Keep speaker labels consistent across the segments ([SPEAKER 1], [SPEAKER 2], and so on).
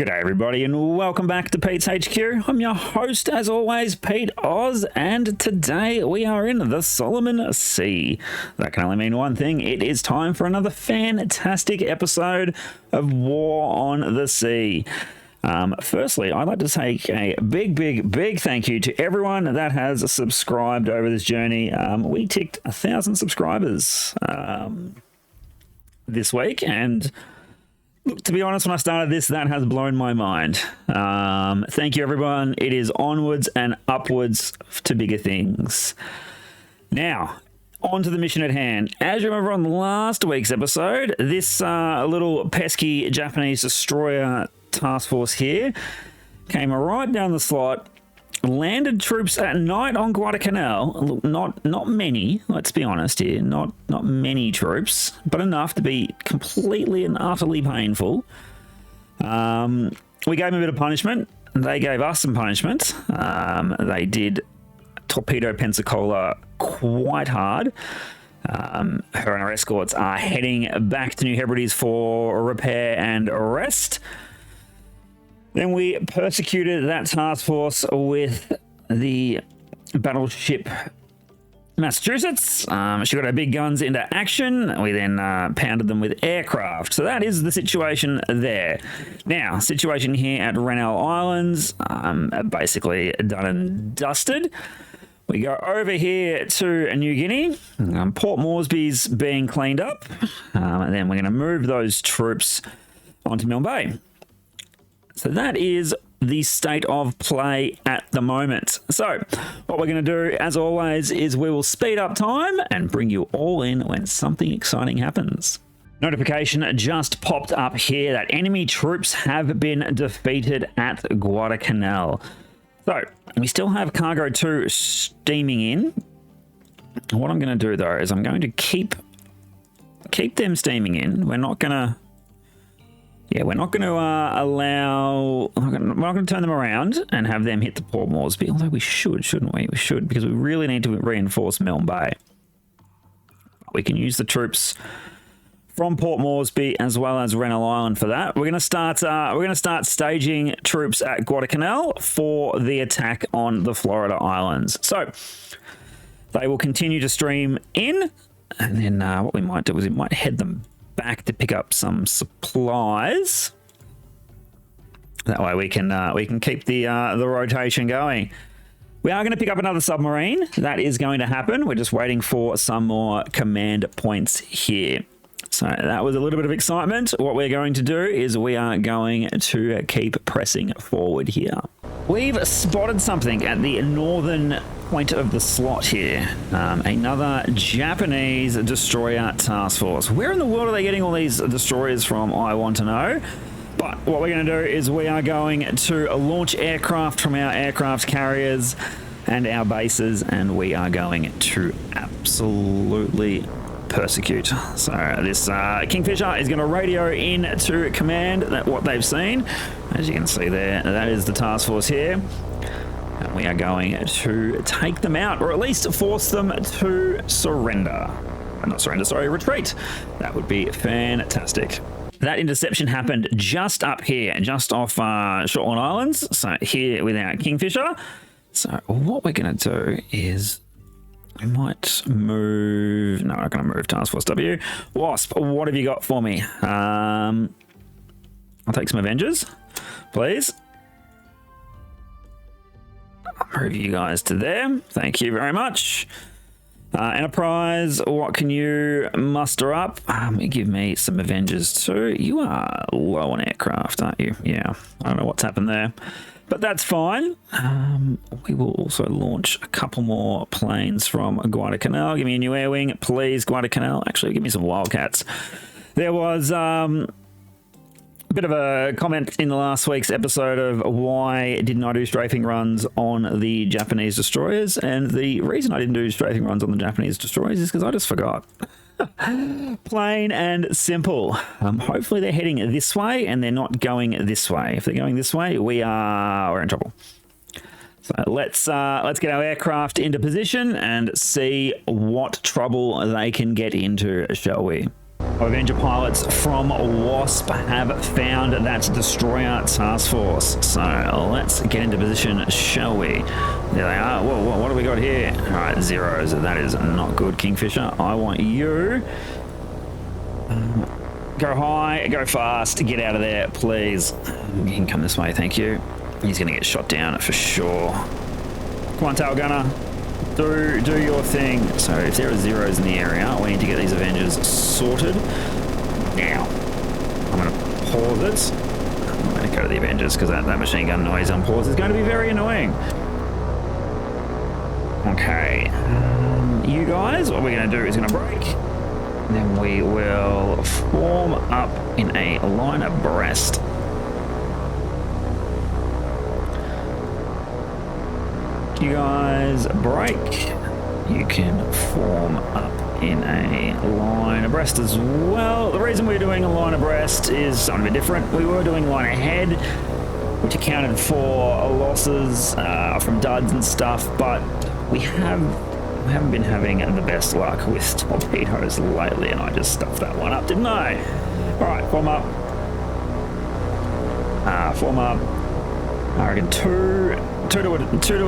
[SPEAKER 1] G'day everybody and welcome back to PetesHQ. I'm your host as always, Pete Oz, and today we are in the Solomon Sea. That can only mean one thing. It is time for another fantastic episode of War on the Sea. Firstly, I'd like to take a big thank you to everyone that has subscribed over this journey. We ticked 1,000 subscribers this week, and look, to be honest, when I started this, that has blown my mind. Thank you, everyone. It is onwards and upwards to bigger things. Now, on to the mission at hand. As you remember on last week's episode, this little pesky Japanese destroyer task force here came right down the slot, landed troops at night on Guadalcanal. Not many, let's be honest here, not many troops, but enough to be completely and utterly painful. We gave them a bit of punishment. They gave us some punishment. They did torpedo Pensacola quite hard. Her and her escorts are heading back to New Hebrides for repair and rest. Then we persecuted that task force with the battleship Massachusetts. She got her big guns into action. We then pounded them with aircraft. So that is the situation there. Now, situation here at Rennell Islands, basically done and dusted. We go over here to New Guinea. Port Moresby's being cleaned up. And then we're going to move those troops onto Milne Bay. So that is the state of play at the moment. So what we're going to do, as always, is we will speed up time and bring you all in when something exciting happens. Notification just popped up here that enemy troops have been defeated at Guadalcanal. So we still have Cargo 2 steaming in. What I'm going to do, though, is I'm going to keep them steaming in. We're not going to we're not going to we're not going to turn them around and have them hit the Port Moresby, although we should, shouldn't we? We should, because we really need to reinforce Milne Bay. We can use the troops from Port Moresby as well as Rennell Island for that. We're going to start staging troops at Guadalcanal for the attack on the Florida Islands. So they will continue to stream in, and then what we might do is we might head them back to pick up some supplies. That way we can keep the rotation going. We are going to pick up another submarine. That is going to happen. We're just waiting for some more command points here. So that was a little bit of excitement. What we're going to do is we are going to keep pressing forward here. We've spotted something at the northern point of the slot here. Another Japanese destroyer task force. Where in the world are they getting all these destroyers from? I want to know. But what we're going to do is we are going to launch aircraft from our aircraft carriers and our bases, and we are going to absolutely persecute. So this Kingfisher is going to radio in to command that what they've seen. As you can see there, that is the task force here. And we are going to take them out, or at least force them to surrender. Not surrender, sorry, retreat. That would be fantastic. That interception happened just up here, just off Shortland Islands. So here with our Kingfisher. So what we're going to do is we might move. No, I'm going to move Task Force W. Wasp, what have you got for me? I'll take some Avengers, please. I'll move you guys to there. Thank you very much. Enterprise, what can you muster up? Give me some Avengers too. You are low on aircraft, aren't you? Yeah, I don't know what's happened there, but that's fine. We will also launch a couple more planes from Guadalcanal. Give me a new air wing, please, Guadalcanal. Actually, give me some Wildcats. There was a bit of a comment in the last week's episode of why didn't I do strafing runs on the Japanese destroyers, and the reason I didn't do strafing runs on the Japanese destroyers is because I just forgot. Plain and simple. Hopefully they're heading this way and they're not going this way. If they're going this way, we're in trouble. So let's get our aircraft into position and see what trouble they can get into, shall we? Avenger pilots from Wasp have found that destroyer task force. So let's get into position, shall we? There they are. Whoa, what do we got here? All right, zeros. That is not good, Kingfisher. I want you. Go high, go fast, get out of there, please. You can come this way, thank you. He's going to get shot down for sure. Come on, tail gunner. Do your thing. So if there are zeros in the area, we need to get these Avengers sorted. Now, I'm going to pause it. I'm going to go to the Avengers because that machine gun noise on pause is going to be very annoying. Okay. You guys, what we're going to do is going to break. Then we will form up in a line abreast. You guys break. You can form up in a line abreast as well. The reason we're doing a line abreast is something a bit different. We were doing line ahead, which accounted for losses from duds and stuff, but we haven't been having the best luck with torpedoes lately, and I just stuffed that one up, didn't I? All right, form up. Form up. I reckon two to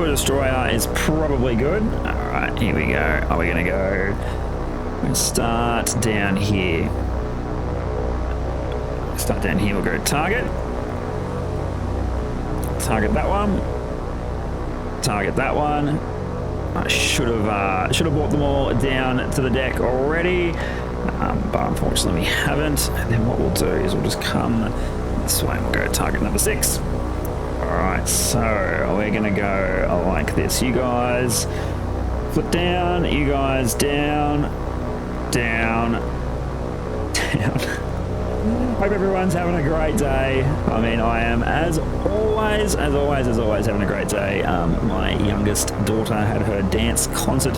[SPEAKER 1] a destroyer is probably good. All right, here we go. Are we going to go? We're going to start down here. Start down here. We'll go target. Target that one. Target that one. I should have brought them all down to the deck already, but unfortunately we haven't. And then what we'll do is we'll just come this way and we'll go target number 6. Alright, so we're going to go like this. You guys flip down, you guys down, down, down. Hope everyone's having a great day. I mean, I am as always having a great day. My youngest daughter had her dance concert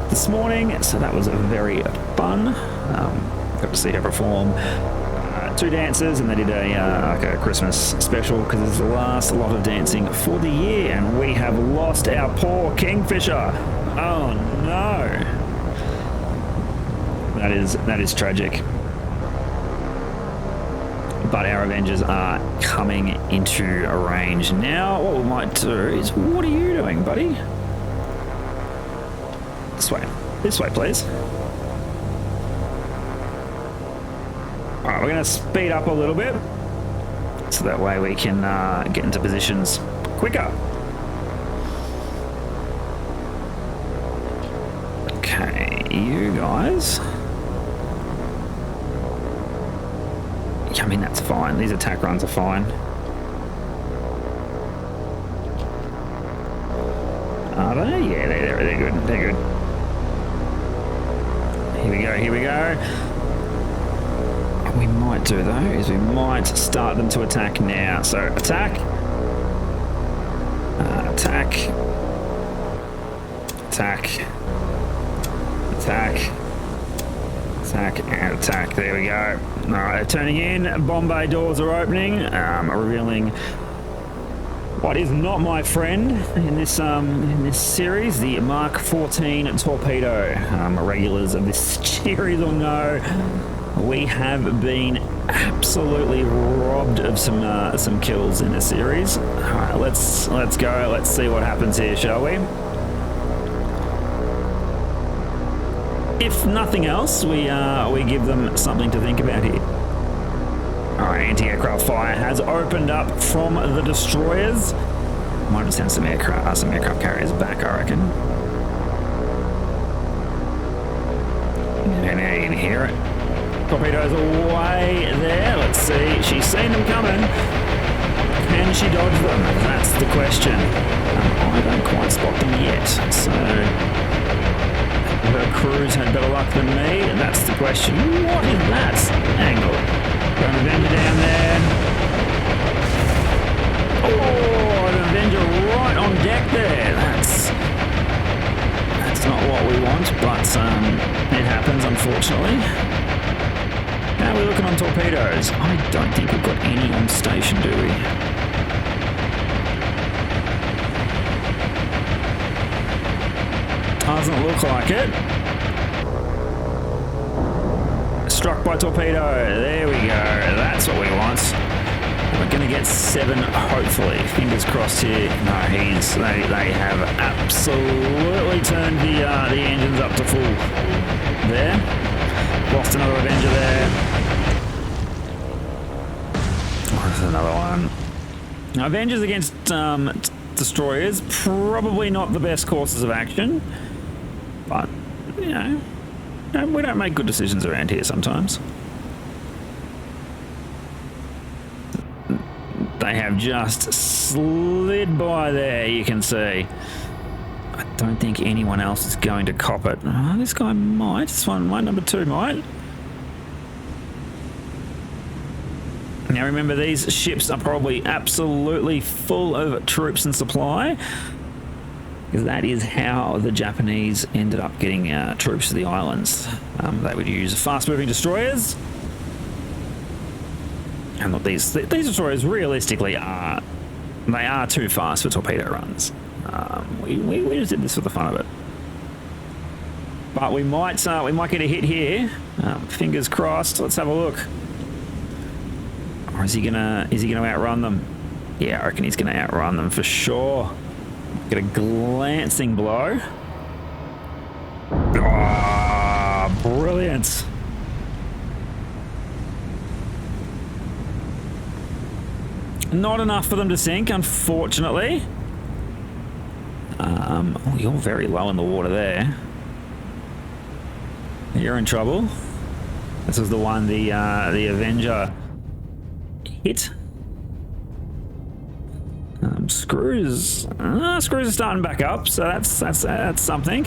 [SPEAKER 1] this morning, so that was very fun. Got to see her perform 2 dances, and they did like a Christmas special because it's the last lot of dancing for the year, and we have lost our poor Kingfisher. Oh no, that is tragic. But our Avengers are coming into range now. What we might do is, what are you doing, buddy? This way, please. All right, we're going to speed up a little bit, so that way we can get into positions quicker. Okay, you guys. I mean, that's fine. These attack runs are fine. Are they? Yeah, they're good. They're good. Here we go. What we might do, though, is we might start them to attack now. So, attack. Attack. Attack. Attack. Attack and attack. There we go. All right, they're turning in. Bomb bay doors are opening, revealing what is not my friend in this series, the Mark 14 torpedo. Regulars of this series will know we have been absolutely robbed of some kills in this series. All right, let's go. Let's see what happens here, shall we? If nothing else, we give them something to think about here. Alright, anti-aircraft fire has opened up from the destroyers. Might have sent some aircraft carriers back, I reckon. And now you can hear it. Torpedoes away there. Let's see. She's seen them coming. Can she dodge them? That's the question. I don't quite spot them yet, so her crews had better luck than me. That's the question. What is that angle? Got an Avenger down there. Oh, an Avenger right on deck there. That's not what we want, but it happens, unfortunately. How are we looking on torpedoes? I don't think we've got any on station, do we? Doesn't look like it. Struck by torpedo. There we go. That's what we want. We're going to get 7, hopefully. Fingers crossed here. No, they have absolutely turned the engines up to full. There. Lost another Avenger there. Oh, there's another one. Now, Avengers against destroyers, probably not the best courses of action. But, you know, we don't make good decisions around here sometimes. They have just slid by there, you can see. I don't think anyone else is going to cop it. Oh, this guy might. This one might. Number 2 might. Now remember, these ships are probably absolutely full of troops and supply, because that is how the Japanese ended up getting troops to the islands. They would use fast-moving destroyers. And look, these destroyers realistically are too fast for torpedo runs. We just did this for the fun of it, but we might get a hit here. Fingers crossed. Let's have a look. Or is he gonna outrun them? Yeah, I reckon he's gonna outrun them for sure. Get a glancing blow. Oh, brilliant. Not enough for them to sink, unfortunately. Oh, you're very low in the water there. You're in trouble. This was the one the Avenger hit. Screws are starting back up, so that's something.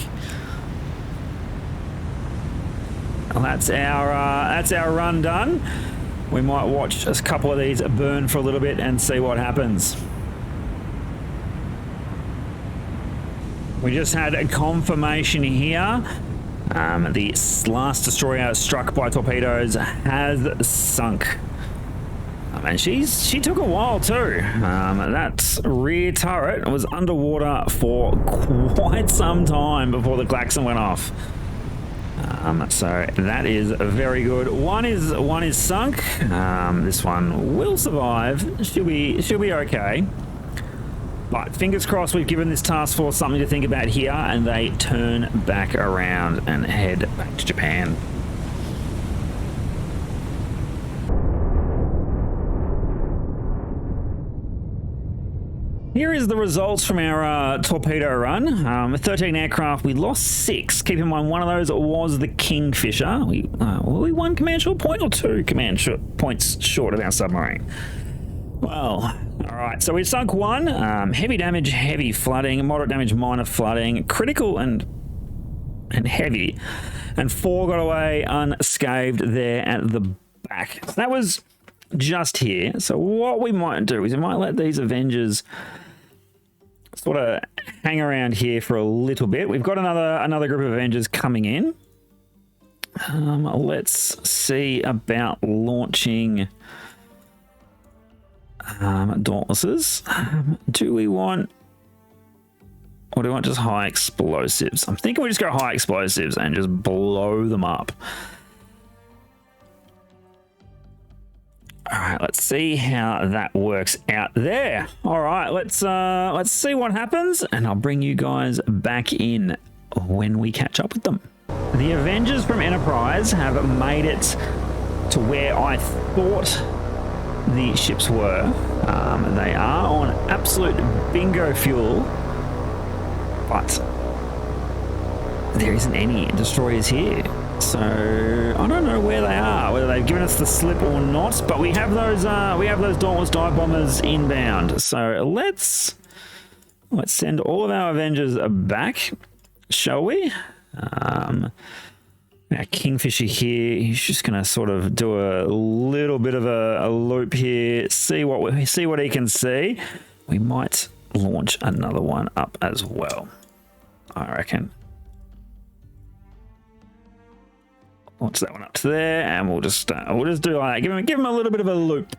[SPEAKER 1] Well, that's our run done. We might watch a couple of these burn for a little bit and see what happens. We just had a confirmation here. The last destroyer struck by torpedoes has sunk. And she took a while too. That rear turret was underwater for quite some time before the klaxon went off. So that is very good. One is sunk. This one will survive. She'll be okay. But fingers crossed, we've given this task force something to think about here, and they turn back around and head back to Japan. Here is the results from our torpedo run. 13 aircraft, we lost 6. Keep in mind, one of those was the Kingfisher. We won command short point or 2 command points short of our submarine. Well, all right. So we sunk 1. Heavy damage, heavy flooding. Moderate damage, minor flooding. Critical and heavy. And 4 got away unscathed there at the back. So that was just here. So what we might do is we might let these Avengers sort of hang around here for a little bit. We've got another group of Avengers coming in. Let's see about launching Dauntlesses. Do we want, or do we want just high explosives? I'm thinking we just go high explosives and just blow them up. All right, let's see how that works out there. All right, let's see what happens, and I'll bring you guys back in when we catch up with them. The Avengers from Enterprise have made it to where I thought the ships were. They are on absolute bingo fuel, but there isn't any destroyers here. So I don't know where they are, whether they've given us the slip or not. But we have those Dauntless dive bombers inbound. So let's send all of our Avengers back, shall we? Our Kingfisher here, he's just going to sort of do a little bit of a loop here, see what he can see. We might launch another one up as well, I reckon. Launch that one up to there, and we'll just do like that. Give him a little bit of a loop.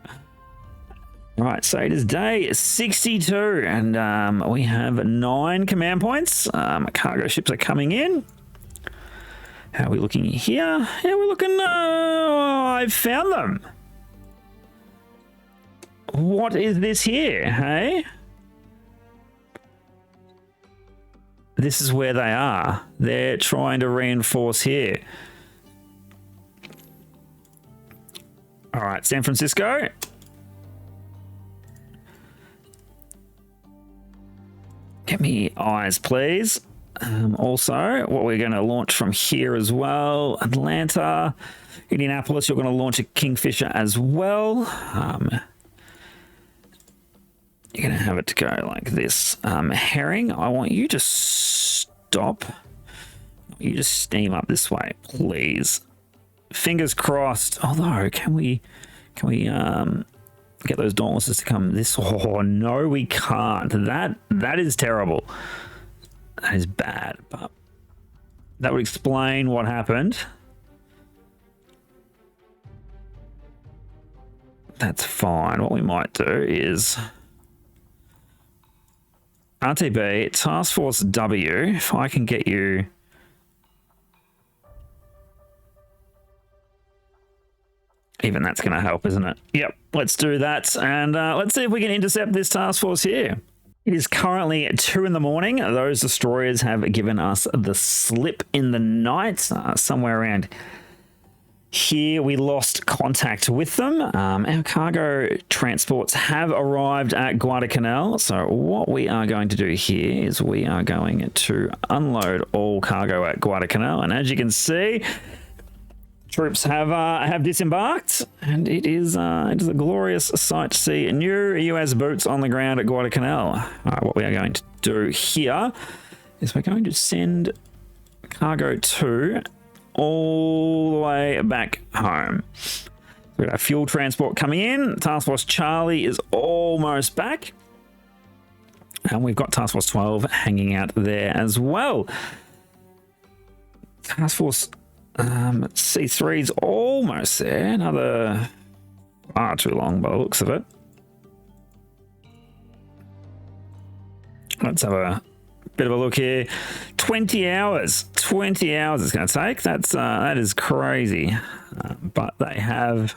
[SPEAKER 1] All right, so it is day 62, and we have 9 command points. Cargo ships are coming in. How are we looking here? Yeah, we're looking... I've found them. What is this here, hey? This is where they are. They're trying to reinforce here. All right, San Francisco. Get me eyes, please. Also, what we're going to launch from here as well. Atlanta, Indianapolis, you're going to launch a Kingfisher as well. You're going to have it to go like this. Herring, I want you to stop. You just steam up this way, please. Fingers crossed. Although, can we get those Dauntlesses to come this? Oh no, we can't. That is terrible. That is bad, but that would explain what happened. That's fine. What we might do is RTB Task Force W. If I can get you. Even that's going to help, isn't it? Yep, let's do that. And let's see if we can intercept this task force here. It is currently 2 in the morning. Those destroyers have given us the slip in the night. Somewhere around here, we lost contact with them. Our cargo transports have arrived at Guadalcanal. So what we are going to do here is we are going to unload all cargo at Guadalcanal. And as you can see, troops have disembarked, and it is a glorious sight to see new US boots on the ground at Guadalcanal. All right, what we are going to do here is we're going to send cargo 2 all the way back home. We've got our fuel transport coming in. Task Force Charlie is almost back, and we've got Task Force 12 hanging out there as well. Task Force C3's almost there. Another far too long by the looks of it. Let's have a bit of a look here. 20 hours. 20 hours it's going to take. That is crazy. But they have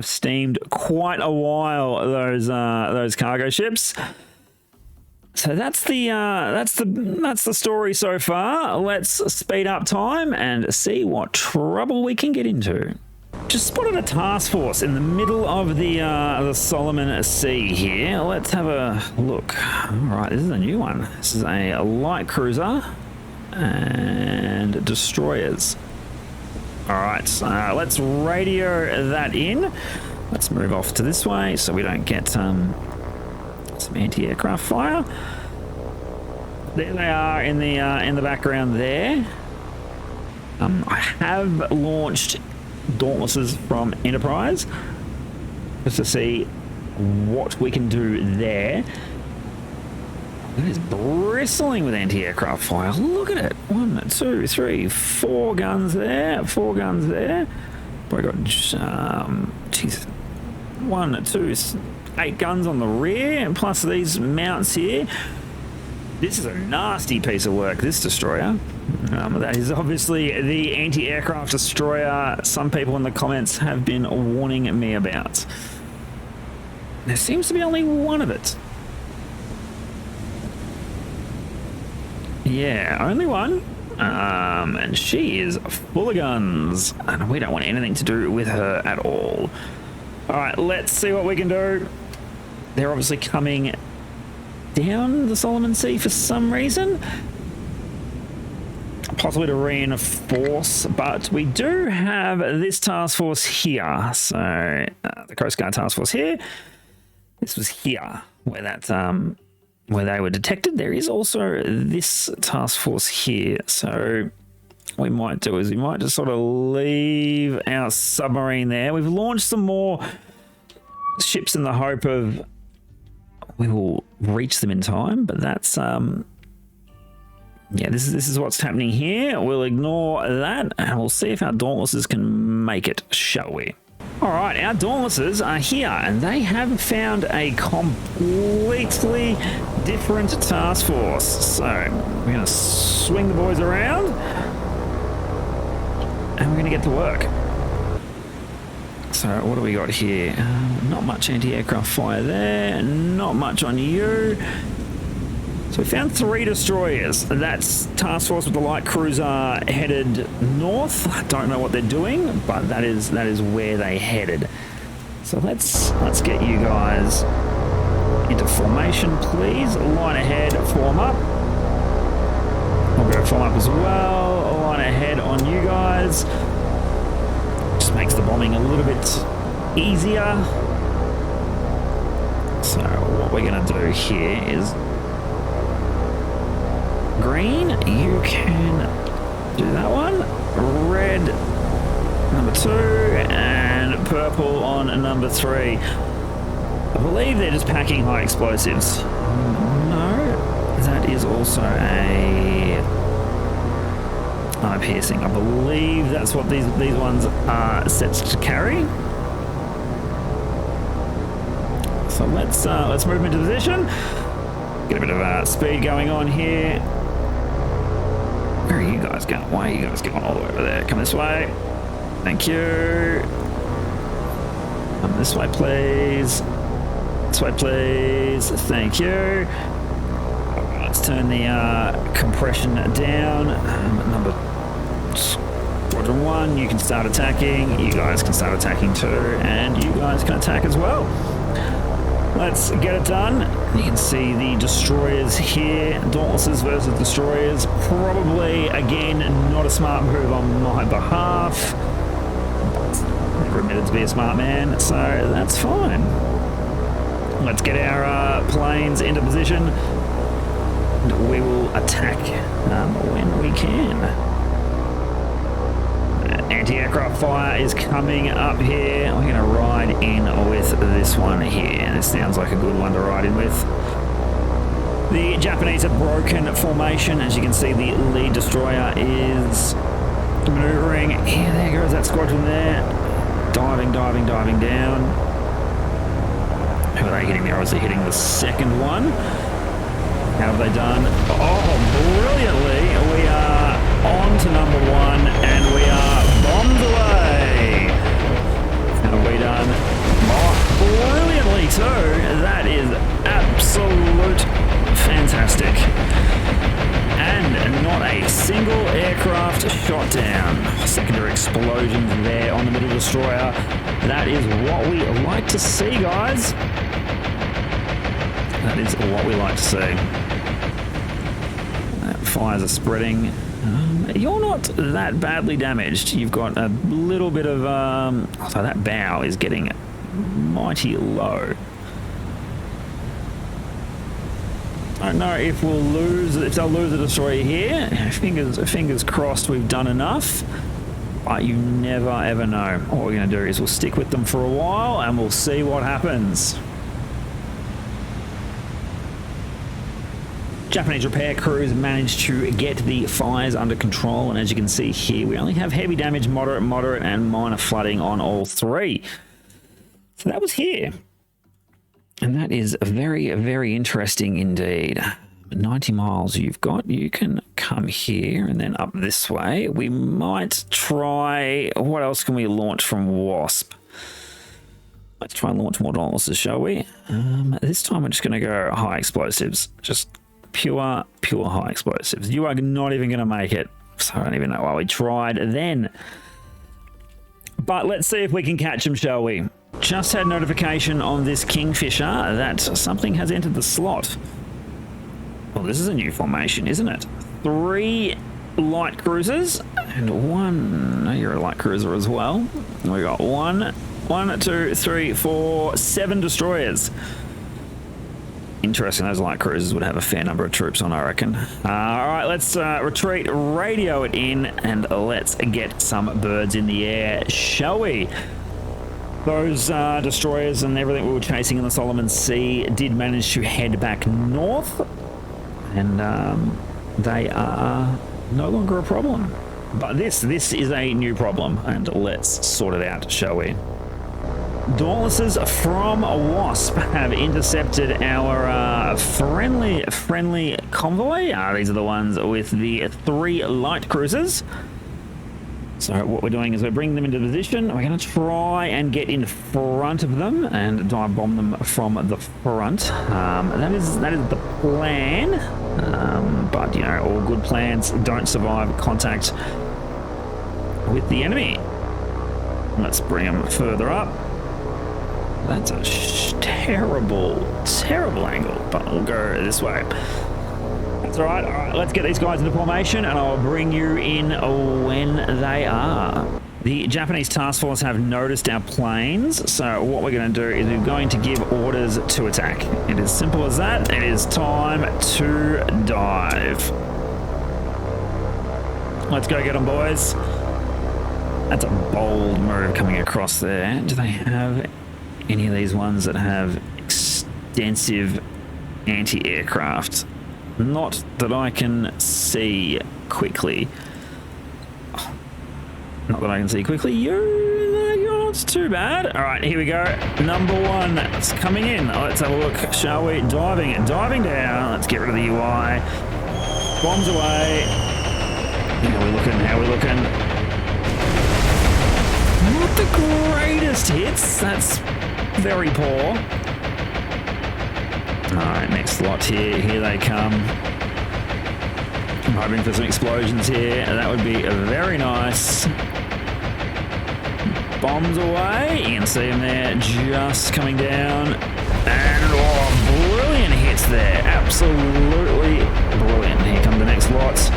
[SPEAKER 1] steamed quite a while, those cargo ships. So that's the story so far. Let's speed up time and see what trouble we can get into. Just spotted a task force in the middle of the Solomon Sea here. Let's have a look. All right, this is a new one. This is a light cruiser and destroyers. All right, so let's radio that in. Let's move off to this way so we don't get some anti-aircraft fire. There they are in the background there. I have launched Dauntlesses from Enterprise just to see what we can do there. It is bristling with anti-aircraft fire. Look at it. 1, 2, 3, 4 guns there. 4 guns there. We got geez, 1, 2, 8 guns on the rear, and plus these mounts here. This is a nasty piece of work, this destroyer. That is obviously the anti-aircraft destroyer some people in the comments have been warning me about. There seems to be only one of it. Yeah, only one. And she is full of guns, and we don't want anything to do with her at all. All right, let's see what we can do. They're obviously coming down the Solomon Sea for some reason, possibly to reinforce, but we do have this task force here. So the Coast Guard task force here. This was here where that where they were detected. There is also this task force here. So what we might do is we might just sort of leave our submarine there. We've launched some more ships in the hope of we will reach them in time, but that's yeah, this is what's happening here. We'll ignore that and we'll see if our Dauntlesses can make it, shall we? All right, our Dauntlesses are here, and they have found a completely different task force. So we're going to swing the boys around, and we're going to get to work. So what do we got here? Not much anti-aircraft fire there, not much on you. So we found 3 destroyers. That's task force with the light cruiser headed north. I don't know what they're doing, but that is where they headed. So let's get you guys into formation, please. Line ahead, form up. I'll go form up as well. Line ahead on you guys. Just makes the bombing a little bit easier. So what we're going to do here is green, you can do that one. Red, number 2, and purple on number 3. I believe they're just packing high explosives. No, that is also a piercing. I believe that's what these ones are set to carry. So let's move into position. Get a bit of speed going on here. Where are you guys going? Why are you guys going all the way over there? Come this way. Thank you. Come this way, please. This way, please. Thank you. Let's turn the compression down. Number Squadron 1, you can start attacking. You guys can start attacking too. And you guys can attack as well. Let's get it done. You can see the destroyers here. Dauntlesses versus destroyers. Probably, again, not a smart move on my behalf. Never admitted to be a smart man, so that's fine. Let's get our planes into position. We will attack when we can. Anti-aircraft fire is coming up here. I'm going to ride in with this one here. This sounds like a good one to ride in with. The Japanese have broken formation. As you can see, the lead destroyer is maneuvering. Here, there goes that squadron there. Diving down. Who are they hitting there? Obviously hitting the second one. How have they done? Oh, brilliantly. We are on to number 1, and we are bombed away. How have we done? Oh, brilliantly too. That is absolute fantastic. And not a single aircraft shot down. Secondary explosions there on the middle destroyer. That is what we like to see, guys. That is what we like to see. Fires are spreading. You're not that badly damaged. You've got a little bit of so that bow is getting mighty low. I don't know if they'll lose the destroyer here. Fingers crossed we've done enough, but you never ever know. What we're going to do is we'll stick with them for a while and we'll see what happens. Japanese repair crews managed to get the fires under control, and as you can see here, we only have heavy damage, moderate, and minor flooding on all 3. So that was here. And that is very, very interesting indeed. 90 miles you've got. You can come here and then up this way. We might try... What else can we launch from WASP? Let's try and launch more Dauntlesses, shall we? This time we're just going to go high explosives. Just pure high explosives. You are not even going to make it. So I don't even know why we tried then. But let's see if we can catch them, shall we? Just had notification on this Kingfisher that something has entered the slot. Well, this is a new formation, isn't it? 3 light cruisers and 1... No, you're a light cruiser as well. We got 1, 2, 3, 4, 7 destroyers. Interesting, those light cruisers would have a fair number of troops on, I reckon. All right, let's retreat, radio it in, and let's get some birds in the air, shall we? Those destroyers and everything we were chasing in the Solomon Sea did manage to head back north, and they are no longer a problem. But this is a new problem, and let's sort it out, shall we? Dauntlesses from Wasp have intercepted our friendly convoy. These are the ones with the 3 light cruisers. So what we're doing is we're bringing them into position. We're going to try and get in front of them and dive bomb them from the front. That is the plan. But you know, all good plans don't survive contact with the enemy. Let's bring them further up. That's a terrible angle, but we'll go this way. That's all right. All right, let's get these guys into formation, and I'll bring you in when they are. The Japanese task force have noticed our planes, so what we're going to do is we're going to give orders to attack. It is simple as that. It is time to dive. Let's go get them, boys. That's a bold move coming across there. Do they have any of these ones that have extensive anti-aircraft? Not that I can see quickly. Not that I can see quickly. You're not too bad. All right, here we go. Number 1, it's coming in. Let's have a look, shall we? Diving down. Let's get rid of the UI. Bombs away. How are we looking? Not the greatest hits. That's very poor. Alright, next lot here. Here they come. I'm hoping for some explosions here. That would be very nice. Bombs away. You can see them there just coming down. And brilliant hits there. Absolutely brilliant. Here come the next lots.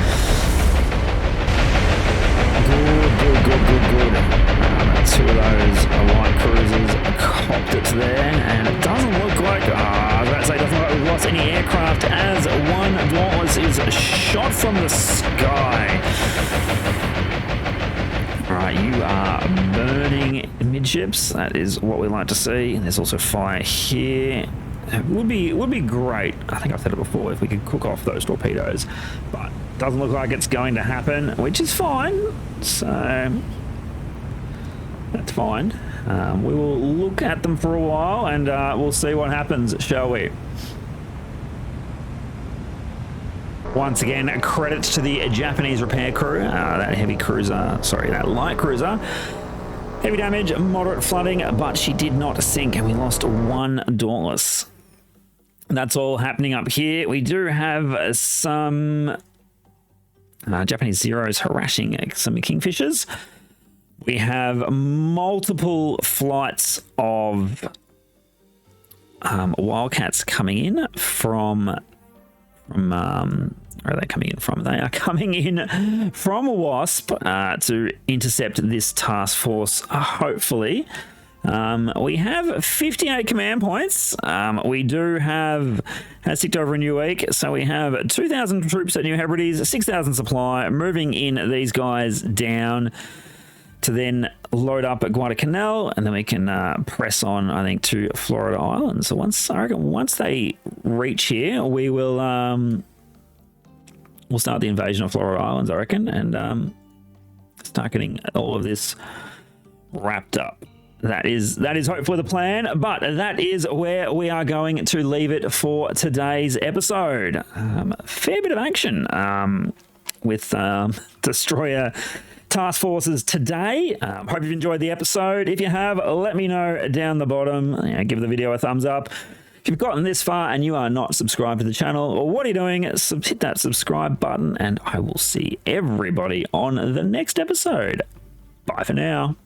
[SPEAKER 1] Good. 2 of those light cruisers copped it there, and it doesn't look like, I was about to say, it doesn't look like we've lost any aircraft as 1 Dauntless is shot from the sky. Alright, you are burning midships. That is what we like to see. And there's also fire here. It would be great, I think I've said it before, if we could cook off those torpedoes, but it doesn't look like it's going to happen, which is fine. So that's fine. We will look at them for a while, and we'll see what happens, shall we? Once again, credits to the Japanese repair crew. That light cruiser. Heavy damage, moderate flooding, but she did not sink, and we lost 1 Dauntless. That's all happening up here. We do have some Japanese Zeros harassing some Kingfishers. We have multiple flights of Wildcats coming in from where are they coming in from? They are coming in from Wasp to intercept this task force, hopefully. We have 58 command points. We do have ticked over a new week, so we have 2,000 troops at New Hebrides, 6,000 supply, moving in these guys down to then load up at Guadalcanal, and then we can press on, I think, to Florida Islands. So once they reach here, we will we'll start the invasion of Florida Islands, I reckon, and start getting all of this wrapped up. That is hopefully the plan, but that is where we are going to leave it for today's episode. Fair bit of action with Destroyer task forces today. Hope you've enjoyed the episode. If you have, let me know down the bottom. Give the video a thumbs up. If you've gotten this far and you are not subscribed to the channel, or what are you doing? Hit that subscribe button, and I will see everybody on the next episode. Bye for now.